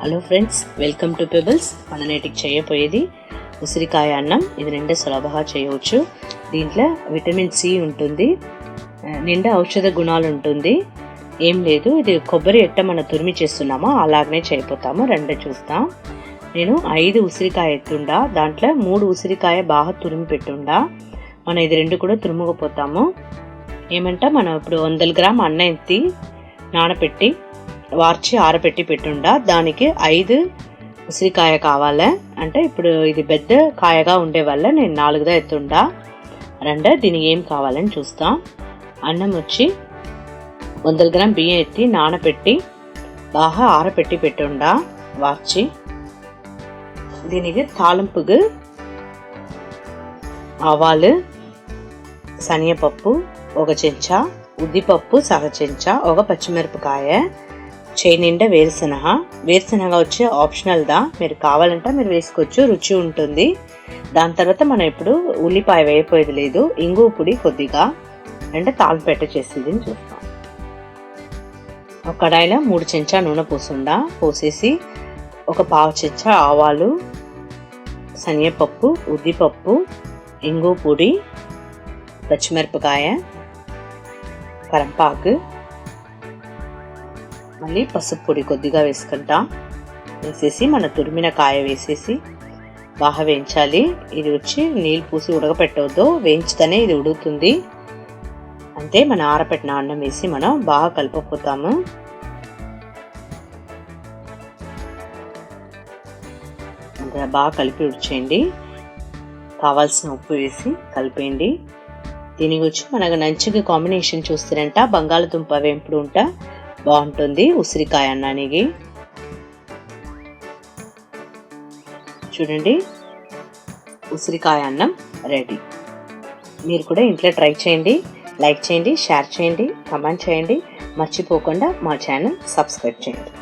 Hello friends, welcome to pebbles. మన నేటికి చేయబోయేది ఉసిరికాయ అన్నం. ఇది నిండా సులభంగా చేయవచ్చు. దీంట్లో విటమిన్ సి ఉంటుంది, నిండా ఔషధ గుణాలు ఉంటుంది. ఏం లేదు, ఇది కొబ్బరి ఎట్ట మనం తురిమి చేస్తున్నామో అలాగనే చేయపోతాము. రెండు చూస్తాం. నేను 5 ఉసిరికాయ ఎత్తుండా, దాంట్లో 3 ఉసిరికాయ బాగా తురిమి పెట్టుండా. మనం ఇది 2 కూడా తురుముకుపోతాము. ఏమంటే మనం ఇప్పుడు 100 గ్రామ్ అన్నం ఎత్తి నానపెట్టి వార్చి ఆరబెట్టి పెట్టుండా, దానికి 5 ఉసిరికాయ కావాలి. అంటే ఇప్పుడు ఇది పెద్ద కాయగా ఉండే వల్ల నేను 4గా ఎత్తుండా. దీనికి ఏం కావాలని చూస్తాం. అన్నం వచ్చి 100 గ్రామ్ బియ్యం ఎత్తి నానపెట్టి బాగా ఆరబెట్టి పెట్టుండా వార్చి. దీనికి తాలింపుకు ఆవాలు, శనగపప్పు 1 చెంచా, ఉద్దిపప్పు సగ చెంచా, 1 పచ్చిమిరపకాయ, నిండా వేరుశనగ వచ్చి ఆప్షనల్ దా, మీరు కావాలంటే మీరు వేసుకోవచ్చు, రుచి ఉంటుంది. దాని తర్వాత మనం ఇప్పుడు ఉల్లిపాయ వేయపోయేది లేదు. ఇంగువ పొడి కొద్దిగా, అంటే తాలింపెట్ట చేసేది చూస్తాం. ఒక కడాయిలో 3 చెంచా నూనె పోసేసి 1 పావు చెంచా ఆవాలు, శనగపప్పు, ఉద్దిపప్పు, ఇంగువ పొడి, పచ్చిమిరపకాయ, కరంపాకు, మళ్ళీ పసుపు పొడి కొద్దిగా వేసేసి మన తురిమిన కాయ వేసేసి బాగా వేయించాలి. ఇది వచ్చి నీళ్ళు పూసి ఉడకపెట్టవద్దు, వేయించితేనే ఇది ఉడుకుతుంది. అంతే, మన ఆరపెట్టిన అన్నం వేసి మనం బాగా కలిపిపోతాము. బాగా కలిపి ఉడిచేయండి. కావాల్సిన ఉప్పు వేసి కలిపేయండి. దీనికి వచ్చి మనకు నంచుకి కాంబినేషన్ చూస్తారంట బంగాళదుంప వేంపుడు ఉంటా బాగుంటుంది ఉసిరికాయ అన్నానికి. చూడండి, ఉసిరికాయ అన్నం రెడీ. మీరు కూడా ఇంట్లో ట్రై చేయండి. లైక్ చేయండి, షేర్ చేయండి, కామెంట్ చేయండి. మర్చిపోకుండా మా ఛానల్ సబ్స్క్రైబ్ చేయండి.